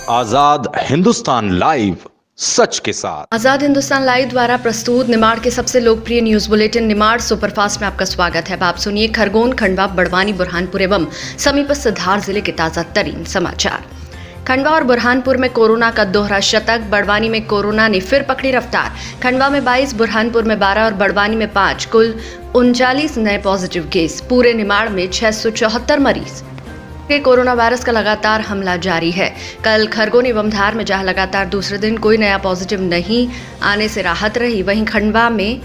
आजाद Hindustan live, सच के साथ। आजाद Hindustan live द्वारा प्रस्तुत निमाड़ के सबसे लोकप्रिय न्यूज बुलेटिन निमाड़ सुपरफास्ट में आपका स्वागत है। अब आप सुनिए खरगोन, खंडवा, बड़वानी, बुरहानपुर एवं समीपस्थ धार जिले के ताजा तरीन समाचार। खंडवा और बुरहानपुर में कोरोना का दोहरा शतक। बड़वानी में कोरोना ने फिर पकड़ी रफ्तार। खंडवा में 22, बुरहानपुर में 12 और बड़वानी में 5, कुल 39 नए पॉजिटिव केस। पूरे निमाड़ में 674 मरीज। कोरोना वायरस का लगातार हमला जारी है। कल खरगोन एवं धार में जहां लगातार दूसरे दिन कोई नया पॉजिटिव नहीं आने से राहत रही, वहीं खंडवा में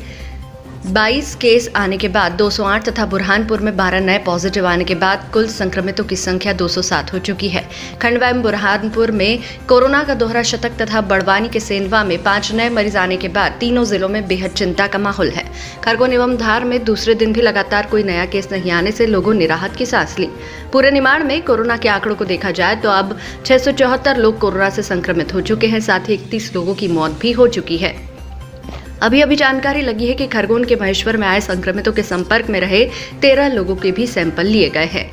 22 केस आने के बाद 208 तथा बुरहानपुर में 12 नए पॉजिटिव आने के बाद कुल संक्रमितों की संख्या 207 हो चुकी है। खंडवा एवं बुरहानपुर में कोरोना का दोहरा शतक तथा बड़वानी के सेंधवा में 5 नए मरीज आने के बाद तीनों जिलों में बेहद चिंता का माहौल है। खरगोन एवं धार में दूसरे दिन भी लगातार कोई नया केस नहीं आने से लोगों ने राहत की सांस ली। पूरे निमाड़ में कोरोना के आंकड़ों को देखा जाए तो अब 674 लोग कोरोना से संक्रमित हो चुके हैं। साथ ही 31 लोगों की मौत भी हो चुकी है। अभी जानकारी लगी है कि खरगोन के महेश्वर में आए संक्रमितों के संपर्क में रहे 13 लोगों के भी सैंपल लिए गए हैं।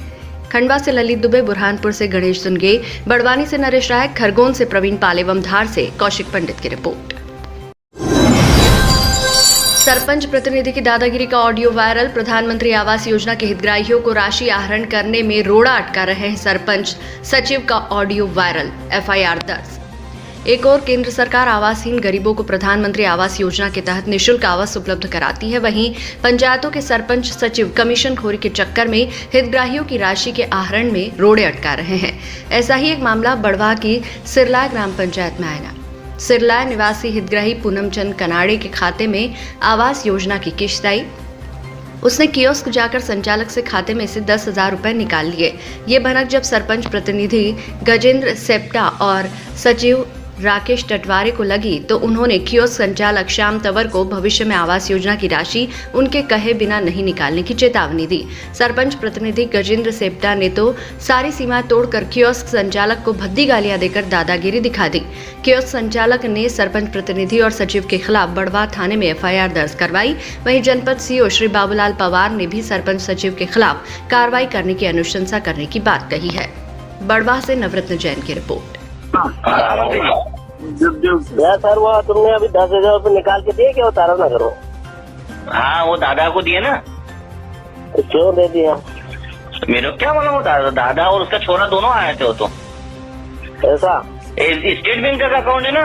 खंडवा से ललित दुबे, बुरहानपुर से गणेश सुनगे, बड़वानी से नरेश राय, खरगोन से प्रवीण पाल एवं धार से कौशिक पंडित की रिपोर्ट। सरपंच प्रतिनिधि की दादागिरी का ऑडियो वायरल। प्रधानमंत्री आवास योजना के हितग्राहियों को राशि आहरण करने में रोड़ा अटका रहे हैं सरपंच सचिव का ऑडियो वायरल, FIR दर्ज। एक और केंद्र सरकार आवासहीन गरीबों को प्रधानमंत्री आवास योजना के तहत निःशुल्क आवास उपलब्ध कराती है, वहीं पंचायतों के सरपंच सचिव कमीशन खोरी के चक्कर में हितग्राहियों की राशि के आहरण में रोड़े अटका रहे हैं। ऐसा ही एक मामला बड़वा की सिरलाय ग्राम पंचायत में आया। सिरलाय निवासी हितग्राही पूनमचंद कनाड़े के खाते में आवास योजना की किश्त आई। उसने कियोस्क जाकर संचालक से खाते में से 10,000 रुपए निकाल लिए। ये भनक जब सरपंच प्रतिनिधि गजेंद्र सेप्टा और सचिव राकेश टटवारे को लगी तो उन्होंने कियोस्क संचालक श्याम तंवर को भविष्य में आवास योजना की राशि उनके कहे बिना नहीं निकालने की चेतावनी दी। सरपंच प्रतिनिधि गजेंद्र सेप्टा ने तो सारी सीमाएं तोड़कर कियोस्क संचालक को भद्दी गालियां देकर दादागिरी दिखा दी। कियोस्क संचालक ने सरपंच प्रतिनिधि और सचिव के खिलाफ बड़वा थाने में FIR दर्ज करवाई। वहीं जनपद CO श्री बाबूलाल पवार ने भी सरपंच सचिव के खिलाफ कार्रवाई करने की अनुशंसा करने की बात कही है। बड़वा से नवरत्न जैन की रिपोर्ट। सर वो तुमने अभी 10,000 रुपये निकाल के दिए क्या? उतारा ना करो। हाँ, वो दादा को दिए ना। तो क्यों दे दिया? मेरे क्या मालूम, वो दादा और उसका छोरा दोनों आए थे। वो तो ऐसा स्टेट बैंक का अकाउंट है ना।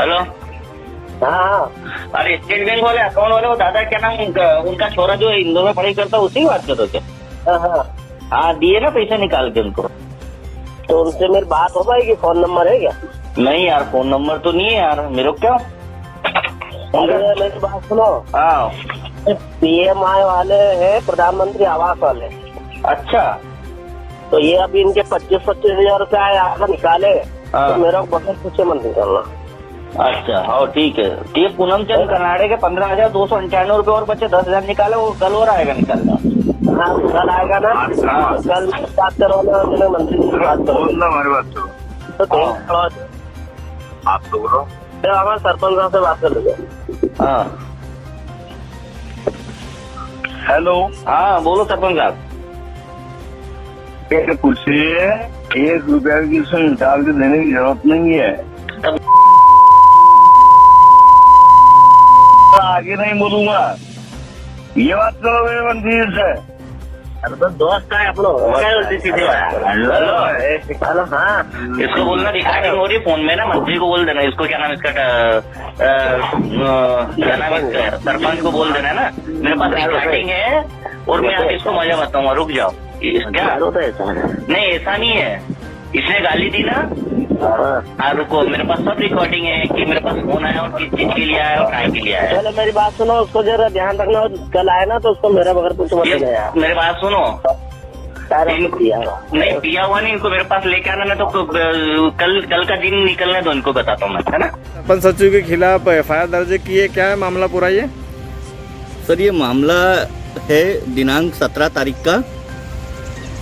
हेलो, हाँ, अरे स्टेट बैंक वाले अकाउंट वाले वो दादा, क्या नाम उनका छोरा जो इंदौर में पढ़ाई करता, उसी की बात कर रहे थे। हाँ, दिए ना पैसे निकाल के उनको। तो उनसे मेरी बात हो पाएगी? फोन नंबर है क्या? नहीं यार, फोन नंबर तो नहीं है यार मेरे को। क्या मेरी बात सुनो। हाँ, PMI वाले हैं, प्रधानमंत्री आवास वाले। अच्छा, तो ये अभी इनके 25-25 हजार रुपये आए निकाले। तो मेरा बगैर पूछे मत निकालना। अच्छा, हाँ ठीक है। ये पूनमचंद कनाड़े के 15,295 रुपये और बच्चे 10,000 निकाले। वो कल और आएगा निकालना। हाँ, कल आएगा ना। कल बात करो ना, मंत्री से बात करो ना। हमारी बात करो तो आप तो बोलो। तो हमारे सरपंच साहब से बात कर लीजिए। हाँ, हेलो, हाँ बोलो सरपंच साहब। कैसे पूछिए? 1 रुपया की उसमें निकाल के देने की जरूरत नहीं है। आगे नहीं बोलूंगा, ये बात करो मेरे मंत्री से। अरे तो दोस्त है अपनो। हेलो, हाँ, इसको बोलना रिकॉर्डिंग हो रही है फोन में ना, मंत्री को बोल देना। इसको क्या नाम, इसका क्या नाम है, सरपंच को बोल देना ना। मेरे पास रिकॉर्डिंग है और मैं आगे इसको मजा बताऊंगा। रुक जाओ। क्या नहीं, ऐसा नहीं है। इसने गाली दी ना। हाँ रुको, मेरे पास सब रिकॉर्डिंग है कि मेरे पास फोन आया और किस चीज के लिए आया और काय के लिए आया। चलो मेरी बात सुनो, उसको जरा ध्यान रखना। कल आए ना तो उसको मेरा बगैर पूछो मत देना। मेरे बात सुनो। नहीं पिया हुआ नहीं, इनको मेरे पास लेके आना। मैं तो कल का दिन निकलने दो, इनको बताता हूँ मैं, है ना। सरपंच सचिव के खिलाफ FIR दर्ज की है। क्या है मामला पूरा? ये सर, ये मामला है दिनांक 17 तारीख का।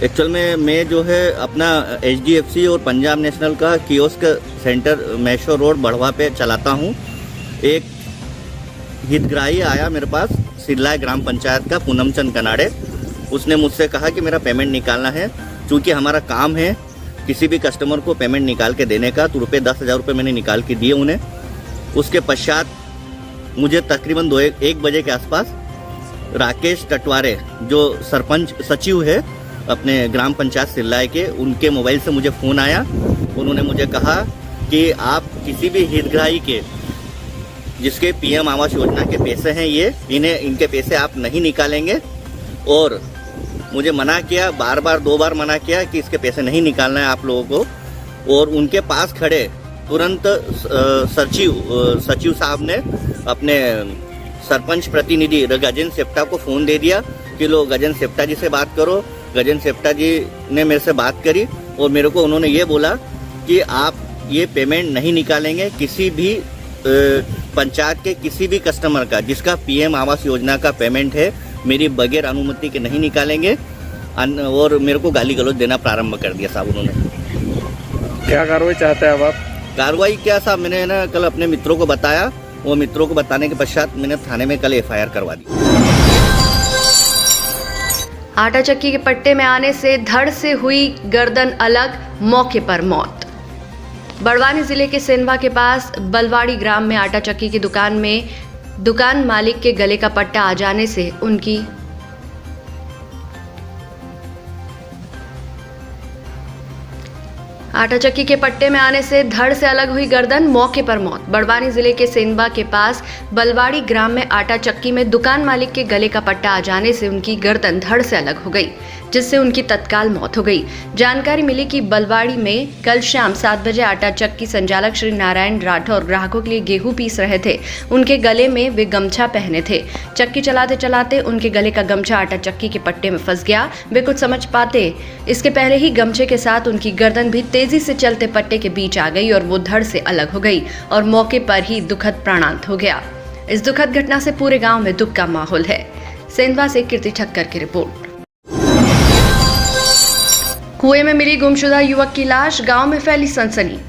एक्चुअल में मैं जो है अपना HDFC और पंजाब नेशनल का कियोस्क सेंटर मैशो रोड बढ़वा पे चलाता हूँ। एक हितग्राही आया मेरे पास, सिरलाय ग्राम पंचायत का पूनमचंद कनाड़े। उसने मुझसे कहा कि मेरा पेमेंट निकालना है, चूँकि हमारा काम है किसी भी कस्टमर को पेमेंट निकाल के देने का। तो 10,000 रुपये मैंने निकाल के दिए उन्हें। उसके पश्चात मुझे तकरीबन 1 बजे के आसपास राकेश टटवारे जो सरपंच सचिव है अपने ग्राम पंचायत सिल्लाए के, उनके मोबाइल से मुझे फ़ोन आया। उन्होंने मुझे कहा कि आप किसी भी हितग्राही के जिसके पीएम आवास योजना के पैसे हैं इनके पैसे आप नहीं निकालेंगे। और मुझे मना किया, बार 2 बार मना किया कि इसके पैसे नहीं निकालना है आप लोगों को। और उनके पास खड़े तुरंत सचिव साहब ने अपने सरपंच प्रतिनिधि गजेंद्र सेप्टा को फ़ोन दे दिया कि लो गजेंद्र सेप्टा जी से बात करो। गजेंद्र सेप्टा जी ने मेरे से बात करी और मेरे को उन्होंने ये बोला कि आप ये पेमेंट नहीं निकालेंगे किसी भी पंचायत के किसी भी कस्टमर का जिसका पीएम आवास योजना का पेमेंट है, मेरी बगैर अनुमति के नहीं निकालेंगे। और मेरे को गाली गलौज देना प्रारंभ कर दिया साहब उन्होंने। क्या कार्रवाई चाहते हैं अब आप? कार्रवाई क्या साहब, मैंने ना कल अपने मित्रों को बताया। वो मित्रों को बताने के पश्चात मैंने थाने में कल एफआईआर करवा दी। आटा चक्की के पट्टे में आने से धड़ से हुई गर्दन अलग, मौके पर मौत। बड़वानी जिले के सेंधवा के पास बलवाड़ी ग्राम में आटा चक्की की दुकान मालिक के गले का पट्टा आ जाने से उनकी आटा चक्की के पट्टे में आने से धड़ से अलग हुई गर्दन, मौके पर मौत। बड़वानी जिले के सेंधवा के पास बलवाड़ी ग्राम में आटा चक्की में दुकान मालिक के गले का पट्टा आ जाने से उनकी गर्दन धड़ से अलग हो गई, जिससे उनकी तत्काल मौत हो गई। जानकारी मिली कि बलवाड़ी में कल शाम 7 बजे आटा चक्की संचालक श्री नारायण राठौर ग्राहकों के लिए गेहूं पीस रहे थे। उनके गले में वे गमछा पहने थे। चक्की चलाते चलाते उनके गले का गमछा आटा चक्की के पट्टे में फंस गया। वे कुछ समझ पाते इसके पहले ही गमछे के साथ उनकी गर्दन भी तेजी से चलते पट्टे के बीच आ गई और वो धड़ से अलग हो गई और मौके पर ही दुखद प्राणांत हो गया। इस दुखद घटना से पूरे गांव में दुख का माहौल है। सेंधवा से कीर्ति ठक्कर की रिपोर्ट। कुएं में मिली गुमशुदा युवक की लाश, गांव में फैली सनसनी।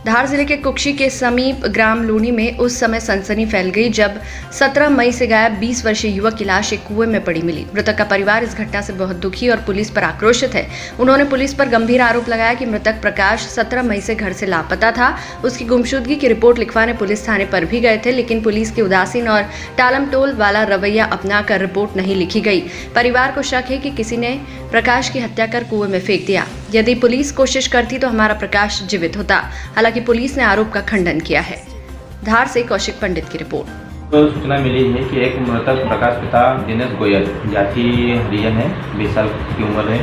धार जिले के कुक्षी के समीप ग्राम लूनी में उस समय सनसनी फैल गई जब 17 मई से गायब 20 वर्षीय युवक की लाश एक कुएं में पड़ी मिली। मृतक का परिवार इस घटना से बहुत दुखी और पुलिस पर आक्रोशित है। उन्होंने पुलिस पर गंभीर आरोप लगाया कि मृतक प्रकाश 17 मई से घर से लापता था। उसकी गुमशुदगी की रिपोर्ट लिखवाने पुलिस थाने पर भी गए थे, लेकिन पुलिस के उदासीन और टालमटोल वाला रवैया अपनाकर रिपोर्ट नहीं लिखी गई। परिवार को शक है कि किसी ने प्रकाश की हत्या कर कुएं में फेंक दिया। यदि पुलिस कोशिश करती तो हमारा प्रकाश जीवित होता। हालांकि पुलिस ने आरोप का खंडन किया है। धार से कौशिक पंडित की रिपोर्ट। तो सूचना मिली है कि एक मृतक प्रकाश पिता दिनेश गोयल, जाति हरिजन है, 20 साल की उम्र है।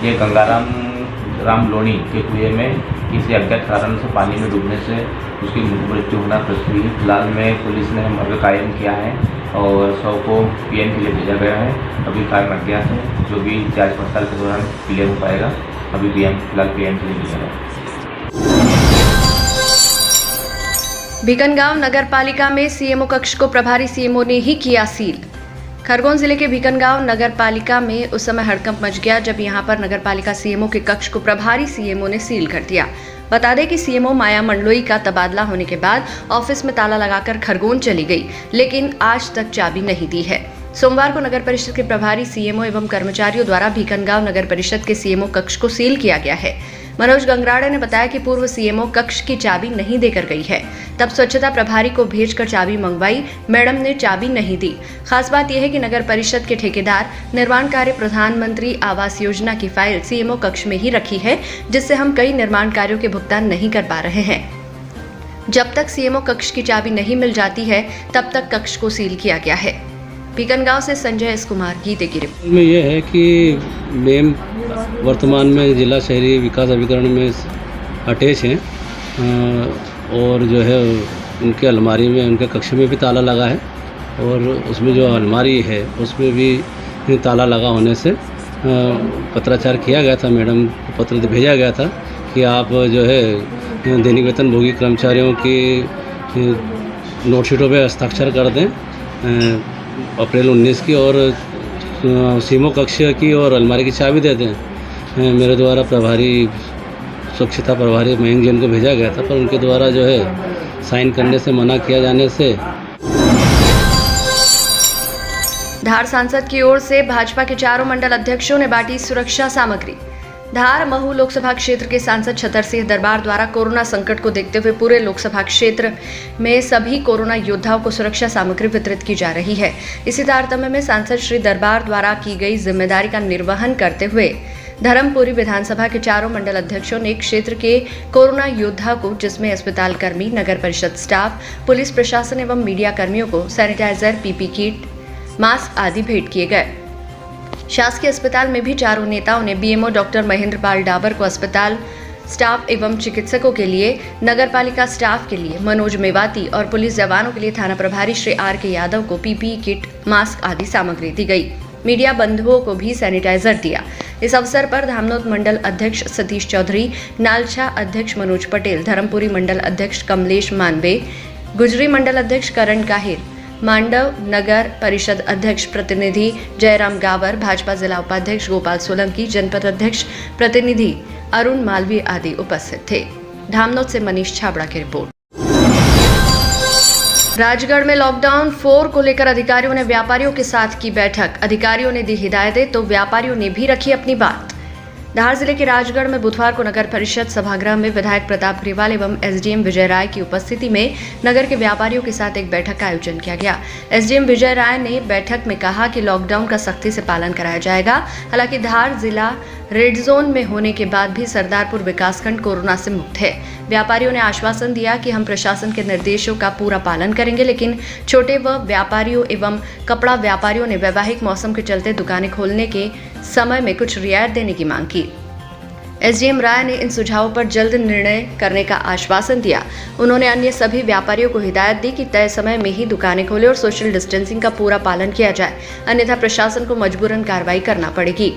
ये गंगाराम लोनी के कुएं में किसी अज्ञात कारण से पानी में डूबने से उसकी मृत्यु होना प्रस्तुत हुई। फिलहाल में पुलिस ने मर्ग कायम किया है और शव को पीएम के लिए भेजा गया है। अभी कारण अज्ञात है, जो भी जांच पड़ताल के दौरान क्लियर हो पाएगा। अभी फिलहाल पीएम के लिए भेजा गया है। भीकनगांव नगर पालिका में सीएमओ कक्ष को प्रभारी सीएमओ ने ही किया सील। खरगोन जिले के भीकनगांव नगर पालिका में उस समय हड़कंप मच गया जब यहां पर नगर पालिका सीएमओ के कक्ष को प्रभारी सीएमओ ने सील कर दिया। बता दें कि सीएमओ माया मंडलोई का तबादला होने के बाद ऑफिस में ताला लगाकर खरगोन चली गई, लेकिन आज तक चाबी नहीं दी है। सोमवार को नगर परिषद के प्रभारी सीएमओ एवं कर्मचारियों द्वारा भीकनगांव नगर परिषद के सीएमओ कक्ष को सील किया गया है। मनोज गंगराड़े ने बताया कि पूर्व सीएमओ कक्ष की चाबी नहीं देकर गई है। तब स्वच्छता प्रभारी को भेजकर चाबी मंगवाई, मैडम ने चाबी नहीं दी। खास बात यह है कि नगर परिषद के ठेकेदार निर्माण कार्य प्रधानमंत्री आवास योजना की फाइल सीएमओ कक्ष में ही रखी है, जिससे हम कई निर्माण कार्यों के भुगतान नहीं कर पा रहे हैं। जब तक सीएमओ कक्ष की चाबी नहीं मिल जाती है तब तक कक्ष को सील किया गया है। भीकनगांव से संजय एस कुमार, गीते की रिपोर्ट। में ये है कि मैम वर्तमान में जिला शहरी विकास अभिकरण में अटैच हैं और जो है उनके अलमारी में, उनके कक्ष में भी ताला लगा है और उसमें जो अलमारी है उसमें भी ताला लगा होने से पत्राचार किया गया था। मैडम को पत्र भेजा गया था कि आप जो है दैनिक वेतन भोगी कर्मचारियों की नोटशीटों पर हस्ताक्षर कर दें अप्रैल 19 की और सीएमओ कक्ष की और अलमारी की चाबी दे दें। मेरे द्वारा प्रभारी स्वच्छता प्रभारी मयंक जैन को भेजा गया था, पर उनके द्वारा जो है साइन करने से मना किया जाने से धार सांसद की ओर से भाजपा के चारों मंडल अध्यक्षों ने बांटी सुरक्षा सामग्री। धार महू लोकसभा क्षेत्र के सांसद छतर सिंह दरबार द्वारा कोरोना संकट को देखते हुए पूरे लोकसभा क्षेत्र में सभी कोरोना योद्धाओं को सुरक्षा सामग्री वितरित की जा रही है। इसी तारतम्य में सांसद श्री दरबार द्वारा की गई जिम्मेदारी का निर्वहन करते हुए धर्मपुरी विधानसभा के चारों मंडल अध्यक्षों ने क्षेत्र के कोरोना योद्धा को, जिसमें अस्पताल कर्मी, नगर परिषद स्टाफ, पुलिस प्रशासन एवं मीडिया कर्मियों को सैनिटाइजर, पीपी किट, मास्क आदि भेंट किए गए। शासकीय अस्पताल में भी चारों नेताओं ने बीएमओ डॉक्टर महेंद्र पाल डाबर को अस्पताल स्टाफ एवं चिकित्सकों के लिए, नगरपालिका स्टाफ के लिए मनोज मेवाती और पुलिस जवानों के लिए थाना प्रभारी श्री आर के यादव को पीपीई किट, मास्क आदि सामग्री दी गई। मीडिया बंधुओं को भी सैनिटाइजर दिया। इस अवसर पर धामनोद मंडल अध्यक्ष सतीश चौधरी, नालछा अध्यक्ष मनोज पटेल, धर्मपुरी मंडल अध्यक्ष कमलेश मानवे, गुजरी मंडल अध्यक्ष करण काहिर, मांडव नगर परिषद अध्यक्ष प्रतिनिधि जयराम गावर, भाजपा जिला उपाध्यक्ष गोपाल सोलंकी, जनपद अध्यक्ष प्रतिनिधि अरुण मालवीय आदि उपस्थित थे। धामनोद से मनीष छाबड़ा की रिपोर्ट। राजगढ़ में लॉकडाउन 4 को लेकर अधिकारियों ने व्यापारियों के साथ की बैठक। अधिकारियों ने दी हिदायतें तो व्यापारियों ने भी रखी अपनी बात। धार जिले के राजगढ़ में बुधवार को नगर परिषद सभागृह में विधायक प्रताप ग्रेवाल एवं एसडीएम विजय राय की उपस्थिति में नगर के व्यापारियों के साथ एक बैठक का आयोजन किया गया। एसडीएम विजय राय ने बैठक में कहा कि लॉकडाउन का सख्ती से पालन कराया जाएगा। हालांकि धार जिला रेड जोन में होने के बाद भी सरदारपुर विकासखंड कोरोना से मुक्त है। व्यापारियों ने आश्वासन दिया कि हम प्रशासन के निर्देशों का पूरा पालन करेंगे, लेकिन छोटे व व्यापारियों एवं कपड़ा व्यापारियों ने वैवाहिक मौसम के चलते दुकानें खोलने के समय में कुछ रियायत देने की मांग की। एसडीएम राय ने इन सुझावों पर जल्द निर्णय करने का आश्वासन दिया। उन्होंने अन्य सभी व्यापारियों को हिदायत दी कि तय समय में ही दुकानें खोलें और सोशल डिस्टेंसिंग का पूरा पालन किया जाए, अन्यथा प्रशासन को मजबूरन कार्रवाई करना पड़ेगी।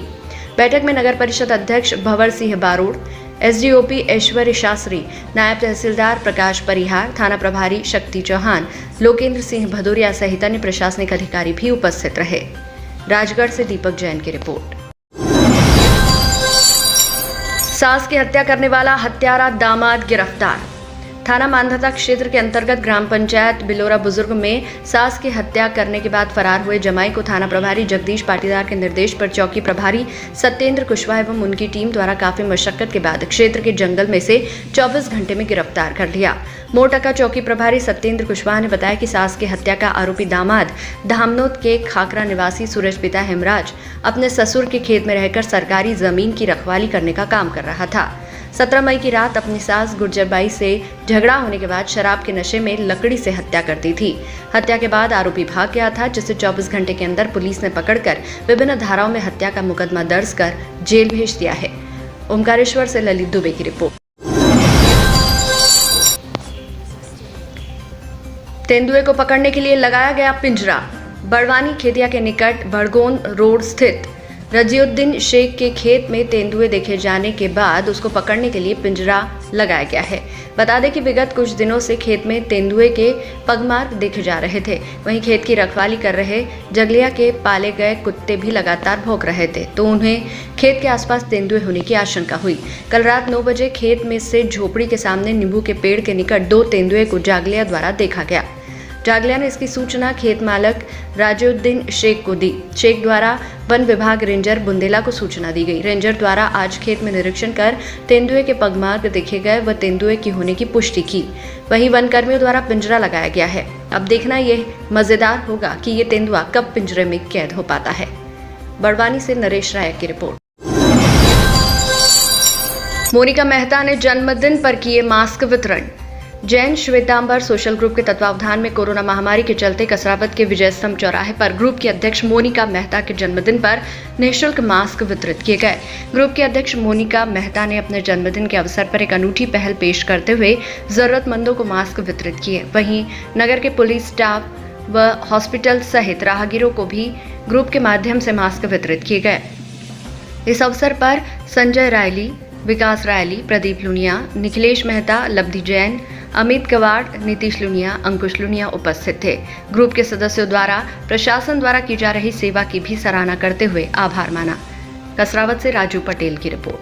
बैठक में नगर परिषद अध्यक्ष भंवर सिंह बारोड़, एसडीओपी ऐश्वर्य शास्त्री, नायब तहसीलदार प्रकाश परिहार, थाना प्रभारी शक्ति चौहान, लोकेंद्र सिंह भदौरिया सहित अन्य प्रशासनिक अधिकारी भी उपस्थित रहे। राजगढ़ से दीपक जैन की रिपोर्ट। सास की हत्या करने वाला हत्यारा दामाद गिरफ्तार। थाना मानधता क्षेत्र के अंतर्गत ग्राम पंचायत बिलोरा बुजुर्ग में सास की हत्या करने के बाद फरार हुए जमाई को थाना प्रभारी जगदीश पाटीदार के निर्देश पर चौकी प्रभारी सत्येंद्र कुशवाहा एवं उनकी टीम द्वारा काफी मशक्कत के बाद क्षेत्र के जंगल में से 24 घंटे में गिरफ्तार कर लिया। मोरटका चौकी प्रभारी सत्येंद्र कुशवाहा ने बताया कि सास की हत्या का आरोपी दामाद धामनोद के खाकरा निवासी सूरज पिता हेमराज अपने ससुर के खेत में रहकर सरकारी जमीन की रखवाली करने का काम कर रहा था। 17 मई की रात अपनी सास गुर्जरबाई से झगड़ा होने के बाद शराब के नशे में लकड़ी से हत्या कर दी थी। हत्या के बाद आरोपी भाग गया था, जिसे 24 घंटे के अंदर पुलिस ने पकड़कर विभिन्न धाराओं में हत्या का मुकदमा दर्ज कर जेल भेज दिया है। ओमकारेश्वर से ललित दुबे की रिपोर्ट। तेंदुए को पकड़ने के लिए लगाया गया पिंजरा। बड़वानी खेतिया के निकट बड़गोन रोड स्थित रजीउद्दीन शेख के खेत में तेंदुए देखे जाने के बाद उसको पकड़ने के लिए पिंजरा लगाया गया है। बता दें कि विगत कुछ दिनों से खेत में तेंदुए के पगमार्क देखे जा रहे थे। वहीं खेत की रखवाली कर रहे जगलिया के पाले गए कुत्ते भी लगातार भौंक रहे थे, तो उन्हें खेत के आसपास तेंदुए होने की आशंका हुई। कल रात 9 बजे खेत में से झोपड़ी के सामने नींबू के पेड़ के निकट 2 तेंदुए को जागलिया द्वारा देखा गया। जागलिया ने इसकी सूचना खेत मालक राजुद्दीन शेख को दी। शेख द्वारा वन विभाग रेंजर बुंदेला को सूचना दी गई। रेंजर द्वारा आज खेत में निरीक्षण कर तेंदुए के पगमार्क देखे गए व तेंदुए की होने की पुष्टि की। वहीं वन कर्मियों द्वारा पिंजरा लगाया गया है। अब देखना यह मजेदार होगा कि ये तेंदुआ कब पिंजरे में कैद हो पाता है। बड़वानी से नरेश राय की रिपोर्ट। मोनिका मेहता ने जन्मदिन पर किए मास्क वितरण। जैन श्वेतांबर सोशल ग्रुप के तत्वावधान में कोरोना महामारी के चलते कसरावत के विजय स्तंभ चौराहे पर ग्रुप की अध्यक्ष मोनिका मेहता के जन्मदिन पर निःशुल्क मास्क वितरित किए गए। ग्रुप की अध्यक्ष मोनिका मेहता ने अपने जन्मदिन के अवसर पर एक अनूठी पहल पेश करते हुए जरूरतमंदों को मास्क वितरित किए। वहीं नगर के पुलिस स्टाफ व हॉस्पिटल सहित राहगीरों को भी ग्रुप के माध्यम से मास्क वितरित किए गए। इस अवसर पर संजय रायली, विकास रायली, प्रदीप लुनिया, निखिलेश मेहता, लब्धि जैन, अमित कवाड़, नीतीश लुनिया, अंकुश लुनिया उपस्थित थे। ग्रुप के सदस्यों द्वारा प्रशासन द्वारा की जा रही सेवा की भी सराहना करते हुए आभार माना। कसरावत से राजू पटेल की रिपोर्ट।